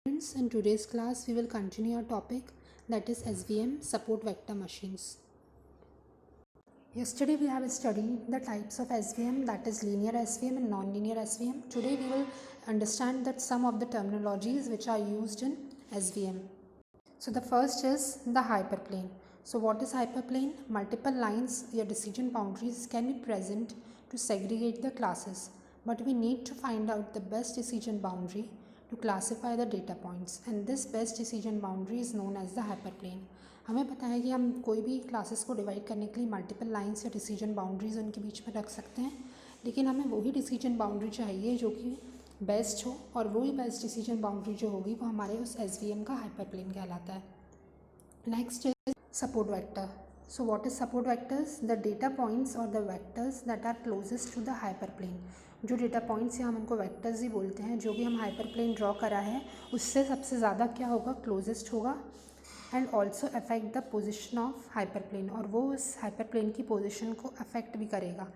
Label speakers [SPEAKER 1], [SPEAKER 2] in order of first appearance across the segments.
[SPEAKER 1] Friends, in today's class we will continue our topic, that is SVM, support vector machines. Yesterday we have studied the types of SVM, that is linear SVM and non-linear SVM. Today we will understand that some of the terminologies which are used in SVM. So the first is the hyperplane. So what is hyperplane? Multiple lines or decision boundaries can be present to segregate the classes, but we need to find out the best decision boundary to classify the data points, and this best decision boundary is known as the hyperplane. हमें पता है कि हम कोई भी classes को divide करने के लिए मल्टीपल लाइन्स या डिसीजन बाउंड्रीज उनके बीच में रख सकते हैं, लेकिन हमें वही डिसीजन बाउंड्री चाहिए जो कि बेस्ट हो, और वही बेस्ट डिसीजन बाउंड्री जो होगी वो हमारे उस SVM का हाइपरप्लेन कहलाता है. Next is support vector. So what is support vectors? The data points or the vectors that are closest to the hyperplane. जो डेटा पॉइंट्स या हम उनको वेक्टर्स ही बोलते हैं, जो भी हम हाइपरप्लेन ड्रॉ करा है उससे सबसे ज़्यादा क्या होगा, क्लोजेस्ट होगा, and also affect the position of hyperplane, और वो उस हाइपरप्लेन की पोजिशन को अफेक्ट भी करेगा,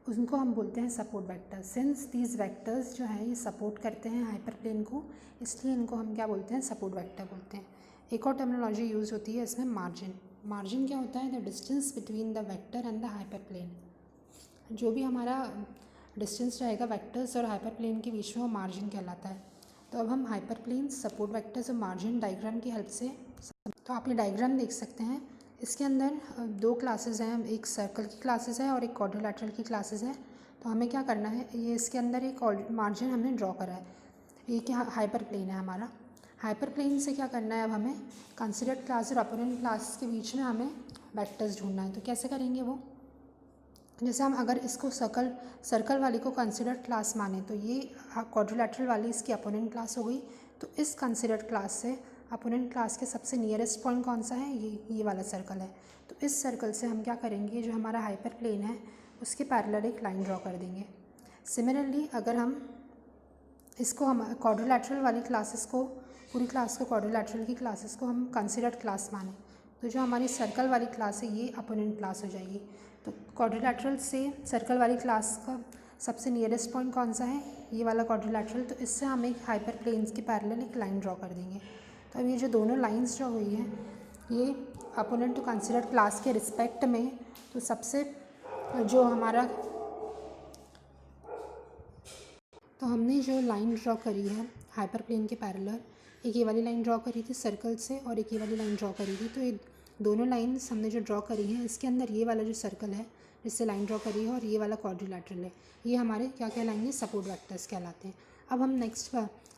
[SPEAKER 1] उनको हम बोलते हैं support vector. Since these vectors जो हैं ये सपोर्ट करते हैं हाइपरप्लेन को, इसलिए इनको हम क्या बोलते हैं, सपोर्ट वेक्टर बोलते हैं. एक और टर्मिनोलॉजी यूज़ होती है इसमें, मार्जिन. मार्जिन क्या होता है? The distance between the vector and the hyperplane. जो भी हमारा डिस्टेंस रहेगा वेक्टर्स और हाइपरप्लेन के बीच में, वो मार्जिन कहलाता है. तो अब हम हाइपरप्लेन, सपोर्ट वेक्टर्स और मार्जिन डायग्राम की हेल्प से, तो आप ये डायग्राम देख सकते हैं. इसके अंदर दो क्लासेस हैं, एक सर्कल की क्लासेस है और एक क्वाड्रिलेटरल की क्लासेस है. तो हमें क्या करना है, ये इसके अंदर एक मार्जिन हमने ड्रॉ करा है, ये क्या हाइपरप्लेन है हमारा. हाइपरप्लेन से क्या करना है, अब हमें कंसिडर्ड क्लास और अपोनेंट क्लास के बीच में हमें वेक्टर्स ढूंढना है. तो कैसे करेंगे वो, जैसे हम अगर इसको सर्कल वाली को कंसिडर्ड क्लास माने तो ये क्वाड्रिलेटरल वाली इसकी अपोनेंट क्लास हो गई. तो इस कंसिडर्ड क्लास से अपोनेंट क्लास के सबसे नियरेस्ट पॉइंट कौन सा है, ये वाला सर्कल है. तो इस सर्कल से हम क्या करेंगे, जो हमारा हाइपरप्लेन है उसके पैरेलल एक लाइन ड्रॉ कर देंगे. सिमिलरली अगर हम इसको, हम क्वाड्रिलेटरल वाली क्लासेस को, पूरी क्लास को, क्वाड्रिलेटरल की क्लासेस को हम कंसिडर्ड क्लास माने, तो जो हमारी सर्कल वाली क्लास है ये अपोनेंट क्लास हो जाएगी. तो क्वाड्रिलेटरल से सर्कल वाली क्लास का सबसे नियरेस्ट पॉइंट कौन सा है, ये वाला क्वाड्रिलेटरल. तो इससे हम एक हाइपरप्लेन्स के पैरेलल एक लाइन ड्रॉ कर देंगे. तो अब ये जो दोनों लाइंस ड्रॉ हुई हैं ये अपोनेंट टू कंसिडर्ड क्लास के रिस्पेक्ट में, तो सबसे जो हमारा, तो हमने जो लाइन ड्रॉ करी है हाइपरप्लेन के पैरेलल, एक ये वाली लाइन ड्रॉ करी थी सर्कल से और एक ये वाली लाइन ड्रॉ करी थी. तो ये दोनों लाइंस हमने जो ड्रॉ करी हैं, इसके अंदर ये वाला जो सर्कल है जिससे लाइन ड्रॉ करी है और ये वाला क्वाड्रिलेटरल है, ये हमारे क्या कहलाएंगे, सपोर्ट वेक्टर्स कहलाते हैं. अब हम नेक्स्ट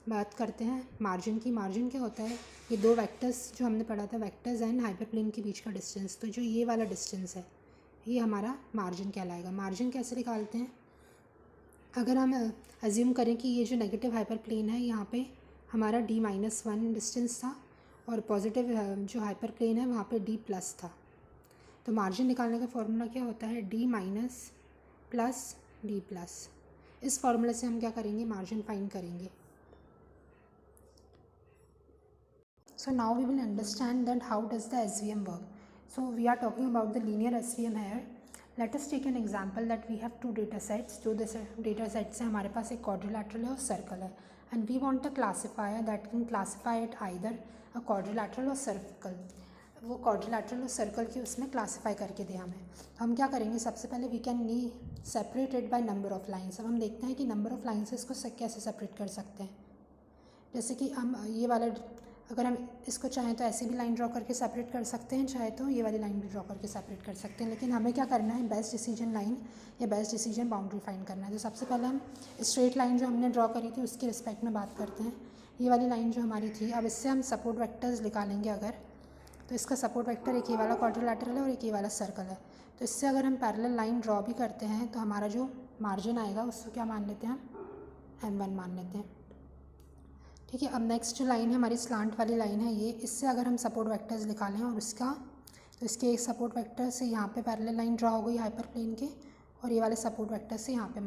[SPEAKER 1] बात करते हैं मार्जिन की. मार्जिन क्या होता है, ये दो वेक्टर्स जो हमने पढ़ा था, वेक्टर्स एंड हाइपरप्लेन के बीच का डिस्टेंस. तो जो ये वाला डिस्टेंस है ये हमारा मार्जिन कहलाएगा. मार्जिन कैसे निकालते हैं, अगर हम अज्यूम करें कि ये जो नेगेटिव हाइपरप्लेन है यहाँ पे हमारा D-1 डिस्टेंस था और पॉजिटिव जो हाइपरप्लेन है वहाँ पे D+ था. तो मार्जिन निकालने का फॉर्मूला क्या होता है, D- + D+. इस फॉर्मूले से हम क्या करेंगे, मार्जिन फाइंड करेंगे. So now we will understand that how does the SVM work. So we are talking about the linear SVM here. Let us take an example that we have two data sets. जो data sets है हमारे पास, एक quadrilateral है और circle है, and we want a classifier that can classify it either a quadrilateral or circle. वो quadrilateral और circle की उसमें classify करके दे हमें. हम क्या करेंगे, सबसे पहले we can separate it by number of lines. अब हम देखते हैं कि number of lines से इसको कैसे separate कर सकते हैं. जैसे कि हम ये वाला, अगर हम इसको चाहें तो ऐसी भी लाइन ड्रॉ करके सेपरेट कर सकते हैं, चाहे तो ये वाली लाइन भी ड्रॉ करके सेपरेट कर सकते हैं. लेकिन हमें क्या करना है, बेस्ट डिसीजन लाइन या बेस्ट डिसीजन बाउंड्री फाइंड करना है. तो सबसे पहले हम स्ट्रेट लाइन जो हमने ड्रॉ करी थी उसके रिस्पेक्ट में बात करते हैं. ये वाली लाइन जो हमारी थी, अब इससे हम सपोर्ट वेक्टर्स निकालेंगे अगर, तो इसका सपोर्ट वेक्टर एक ये वाला क्वाड्रिलेटरल है और एक ये वाला सर्कल है. तो इससे अगर हम पैरेलल लाइन ड्रॉ भी करते हैं तो हमारा जो मार्जिन आएगा उसको क्या मान लेते हैं, हम M1 मान लेते हैं. ठीक है. अब नेक्स्ट जो लाइन है हमारी स्लांट वाली लाइन है ये, इससे अगर हम सपोर्ट वेक्टर्स निकालें और उसका, तो इसके एक सपोर्ट वेक्टर से यहाँ पे पैरेलल लाइन ड्रॉ हो गई हाइपरप्लेन के, और ये वाले सपोर्ट वेक्टर से यहाँ पे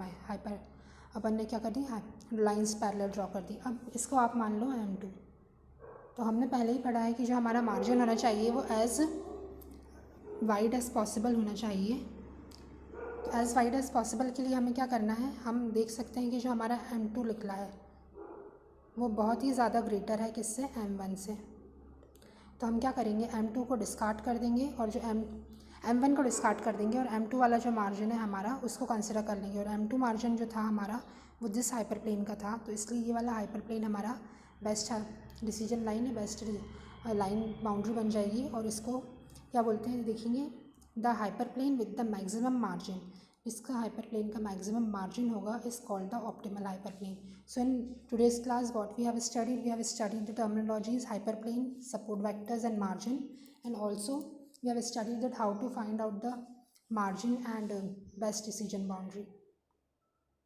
[SPEAKER 1] अपन ने क्या कर दी, लाइंस पैरेलल ड्रॉ कर दी. अब इसको आप मान लो M2. तो हमने पहले ही पढ़ा है कि जो हमारा मार्जिन होना चाहिए वो एज़ वाइड एज़ पॉसिबल होना चाहिए. तो एज़ वाइड एज़ पॉसिबल के लिए हमें क्या करना है, हम देख सकते हैं कि जो हमारा M2 निकला है, वो बहुत ही ज़्यादा ग्रेटर है किससे, m1 से। तो हम क्या करेंगे, m2 को डिस्कार्ड कर देंगे और जो m1 को डिस्कार्ड कर देंगे और m2 वाला जो मार्जिन है हमारा उसको कंसिडर कर लेंगे। और m2 मार्जिन जो था हमारा वो जिस हाइपर प्लेन का था, तो इसलिए ये वाला हाइपर प्लेन हमारा बेस्ट डिसीजन लाइन है, बेस्ट लाइन बाउंड्री बन जाएगी। और इसको क्या बोलते हैं देखेंगे, the hyper plane with the maximum margin, इसका हाइपर प्लेन का मैक्सिमम मार्जिन होगा is called the optimal hyper plane. So in today's class what we have studied the terminologies hyperplane, support vectors and margin, and also we have studied that how to find out the margin and best decision boundary.